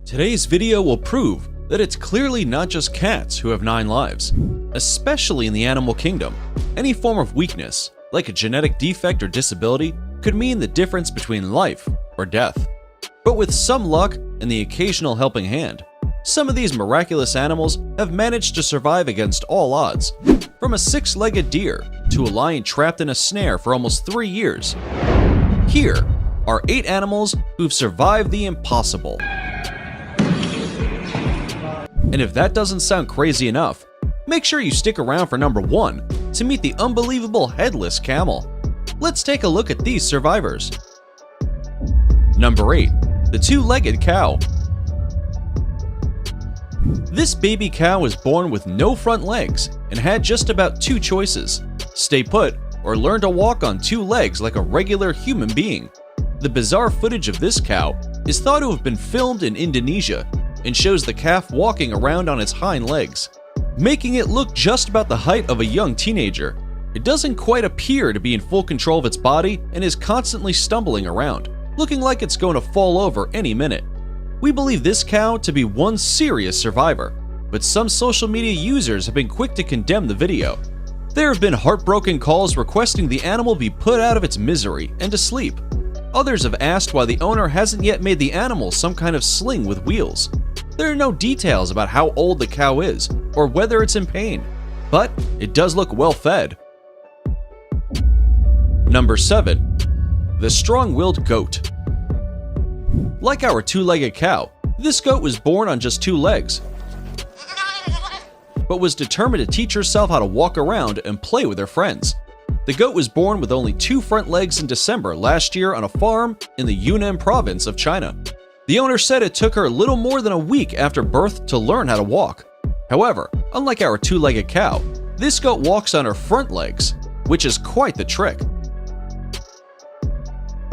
Today's video will prove that it's clearly not just cats who have 9 lives. Especially in the animal kingdom, any form of weakness, like a genetic defect or disability, could mean the difference between life or death. But with some luck and the occasional helping hand, some of these miraculous animals have managed to survive against all odds. From a 6-legged deer to a lion trapped in a snare for almost 3 years. Here are 8 animals who've survived the impossible. And if that doesn't sound crazy enough, make sure you stick around for number 1 to meet the unbelievable headless camel. Let's take a look at these survivors. Number 8. The 2-legged cow. This baby cow was born with no front legs and had just about 2 choices: stay put or learn to walk on 2 legs like a regular human being. The bizarre footage of this cow is thought to have been filmed in Indonesia and shows the calf walking around on its hind legs, making it look just about the height of a young teenager. It doesn't quite appear to be in full control of its body and is constantly stumbling around, looking like it's going to fall over any minute. We believe this cow to be one serious survivor, but some social media users have been quick to condemn the video. There have been heartbroken calls requesting the animal be put out of its misery and to sleep. Others have asked why the owner hasn't yet made the animal some kind of sling with wheels. There are no details about how old the cow is or whether it's in pain, but it does look well fed. Number 7. The strong-willed goat. Like our 2-legged cow, this goat was born on just 2 legs, but was determined to teach herself how to walk around and play with her friends. The goat was born with only 2 front legs in December last year on a farm in the Yunnan province of China. The owner said it took her little more than a week after birth to learn how to walk. However, unlike our 2-legged cow, this goat walks on her front legs, which is quite the trick.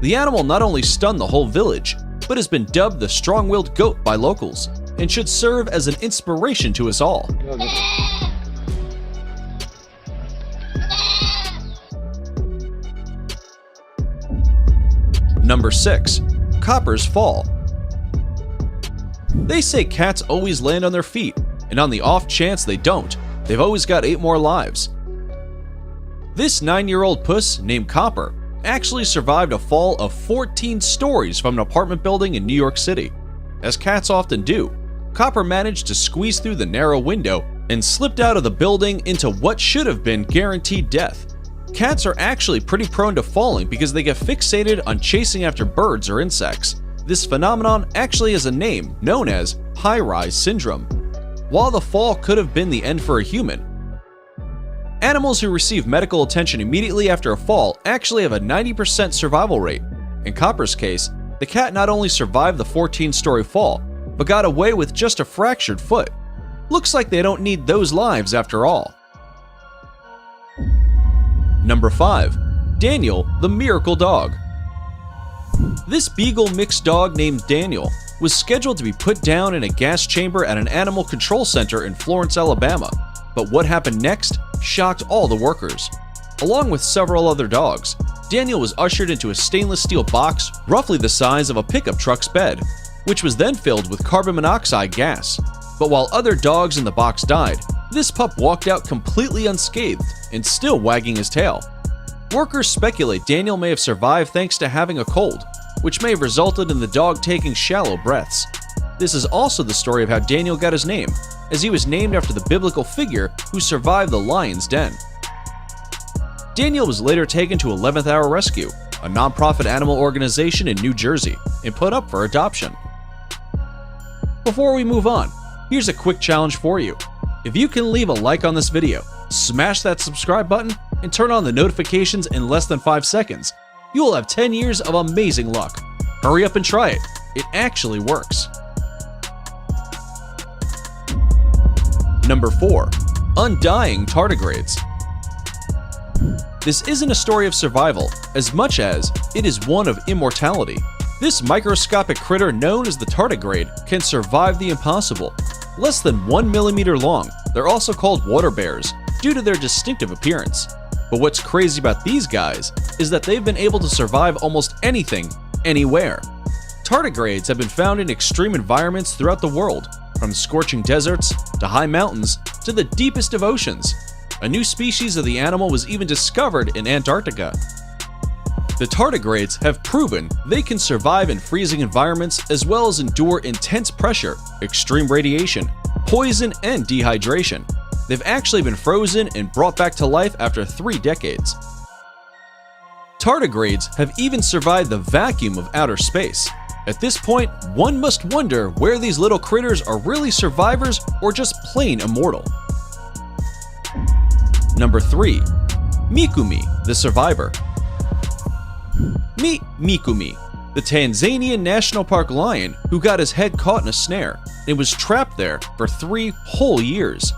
The animal not only stunned the whole village, but has been dubbed the strong-willed goat by locals, and should serve as an inspiration to us all. Number 6. Copper's fall. They say cats always land on their feet, and on the off chance they don't, they've always got 8 more lives. This 9-year-old puss named Copper actually survived a fall of 14 stories from an apartment building in New York City. As cats often do, Copper managed to squeeze through the narrow window and slipped out of the building into what should have been guaranteed death. Cats are actually pretty prone to falling because they get fixated on chasing after birds or insects. This phenomenon actually has a name known as high-rise syndrome. While the fall could have been the end for a human, animals who receive medical attention immediately after a fall actually have a 90% survival rate. In Copper's case, the cat not only survived the 14-story fall, but got away with just a fractured foot. Looks like they don't need those lives after all. Number 5. Daniel the Miracle Dog. This beagle mixed dog named Daniel was scheduled to be put down in a gas chamber at an animal control center in Florence, Alabama. But what happened next shocked all the workers. Along with several other dogs, Daniel was ushered into a stainless steel box roughly the size of a pickup truck's bed, which was then filled with carbon monoxide gas. But while other dogs in the box died, this pup walked out completely unscathed and still wagging his tail. Workers speculate Daniel may have survived thanks to having a cold, which may have resulted in the dog taking shallow breaths. This is also the story of how Daniel got his name, as he was named after the biblical figure who survived the lion's den. Daniel was later taken to 11th Hour Rescue, a nonprofit animal organization in New Jersey, and put up for adoption. Before we move on, here's a quick challenge for you. If you can leave a like on this video, smash that subscribe button, and turn on the notifications in less than 5 seconds, you will have 10 years of amazing luck. Hurry up and try it. It actually works. Number 4. Undying tardigrades. This isn't a story of survival as much as it is one of immortality. This microscopic critter known as the tardigrade can survive the impossible. Less than 1 millimeter long, they're also called water bears due to their distinctive appearance. But what's crazy about these guys is that they've been able to survive almost anything, anywhere. Tardigrades have been found in extreme environments throughout the world, from scorching deserts to high mountains to the deepest of oceans. A new species of the animal was even discovered in Antarctica. The tardigrades have proven they can survive in freezing environments as well as endure intense pressure, extreme radiation, poison, and dehydration. They've actually been frozen and brought back to life after 3 decades. Tardigrades have even survived the vacuum of outer space. At this point, one must wonder where these little critters are really survivors or just plain immortal. Number 3. Mikumi, the survivor. Meet Mikumi, the Tanzanian National Park lion who got his head caught in a snare and was trapped there for 3 whole years.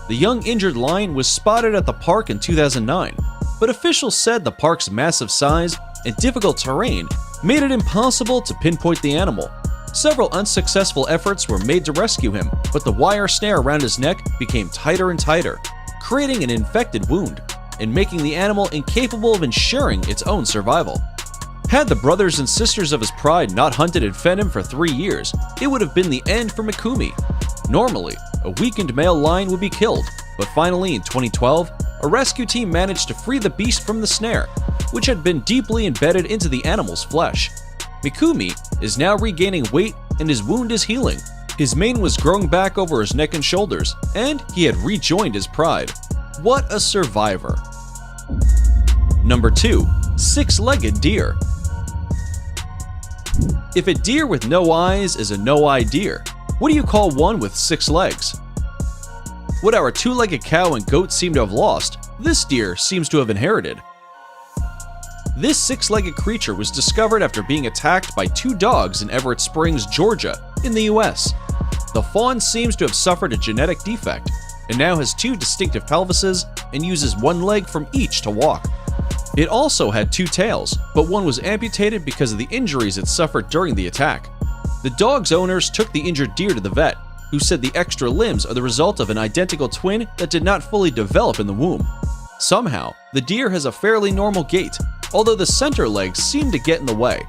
The young injured lion was spotted at the park in 2009, but officials said the park's massive size and difficult terrain made it impossible to pinpoint the animal. Several unsuccessful efforts were made to rescue him, but the wire snare around his neck became tighter and tighter, creating an infected wound and making the animal incapable of ensuring its own survival. Had the brothers and sisters of his pride not hunted and fed him for 3 years, it would have been the end for Mikumi. Normally, a weakened male lion would be killed, but finally in 2012, a rescue team managed to free the beast from the snare, which had been deeply embedded into the animal's flesh. Mikumi is now regaining weight and his wound is healing. His mane was growing back over his neck and shoulders, and he had rejoined his pride. What a survivor! Number 2. Six-legged deer. If a deer with no eyes is a no-eye deer, what do you call one with 6 legs? What our 2-legged cow and goat seem to have lost, this deer seems to have inherited. This 6-legged creature was discovered after being attacked by 2 dogs in Everett Springs, Georgia, in the US. The fawn seems to have suffered a genetic defect and now has 2 distinctive pelvises and uses 1 leg from each to walk. It also had 2 tails, but one was amputated because of the injuries it suffered during the attack. The dog's owners took the injured deer to the vet, who said the extra limbs are the result of an identical twin that did not fully develop in the womb. Somehow, the deer has a fairly normal gait, although the center legs seem to get in the way.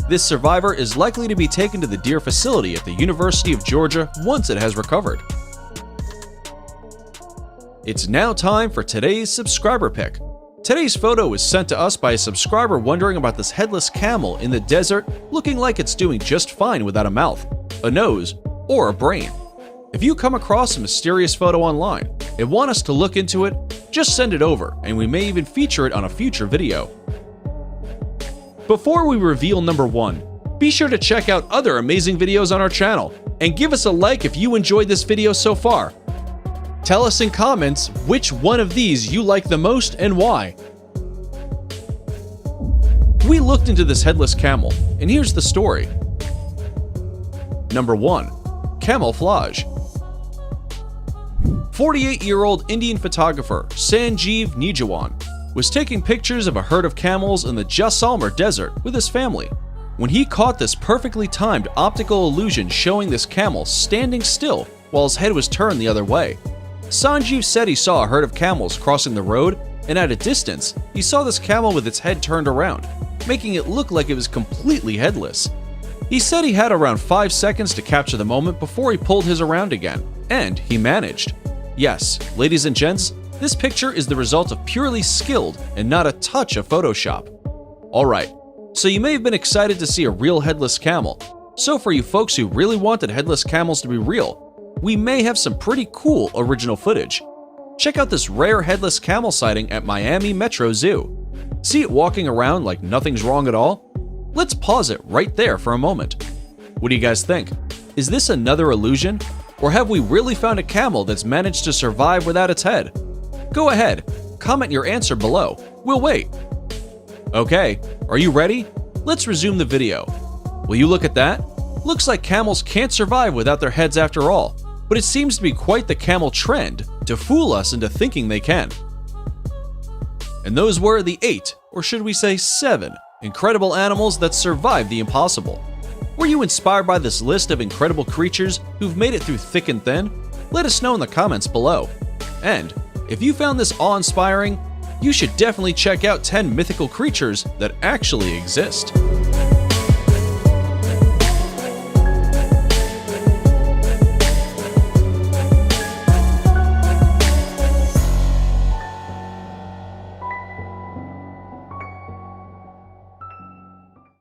This survivor is likely to be taken to the deer facility at the University of Georgia once it has recovered. It's now time for today's subscriber pick. Today's photo was sent to us by a subscriber wondering about this headless camel in the desert looking like it's doing just fine without a mouth, a nose, or a brain. If you come across a mysterious photo online and want us to look into it, just send it over and we may even feature it on a future video. Before we reveal number 1, be sure to check out other amazing videos on our channel and give us a like if you enjoyed this video so far. Tell us in comments which one of these you like the most and why. We looked into this headless camel, and here's the story. Number 1. Camouflage. 48-year-old Indian photographer Sanjeev Nijawan was taking pictures of a herd of camels in the Jaisalmer Desert with his family when he caught this perfectly timed optical illusion showing this camel standing still while his head was turned the other way. Sanjeev said he saw a herd of camels crossing the road, and at a distance, he saw this camel with its head turned around, making it look like it was completely headless. He said he had around 5 seconds to capture the moment before he pulled his around again, and he managed. Yes, ladies and gents, this picture is the result of purely skilled and not a touch of Photoshop. Alright, so you may have been excited to see a real headless camel. So for you folks who really wanted headless camels to be real, we may have some pretty cool original footage. Check out this rare headless camel sighting at Miami Metro Zoo. See it walking around like nothing's wrong at all? Let's pause it right there for a moment. What do you guys think? Is this another illusion? Or have we really found a camel that's managed to survive without its head? Go ahead, comment your answer below. We'll wait. Okay, are you ready? Let's resume the video. Will you look at that? Looks like camels can't survive without their heads after all, but it seems to be quite the camel trend to fool us into thinking they can. And those were the 8, or should we say 7, incredible animals that survived the impossible. Were you inspired by this list of incredible creatures who've made it through thick and thin? Let us know in the comments below. And if you found this awe-inspiring, you should definitely check out 10 mythical creatures that actually exist.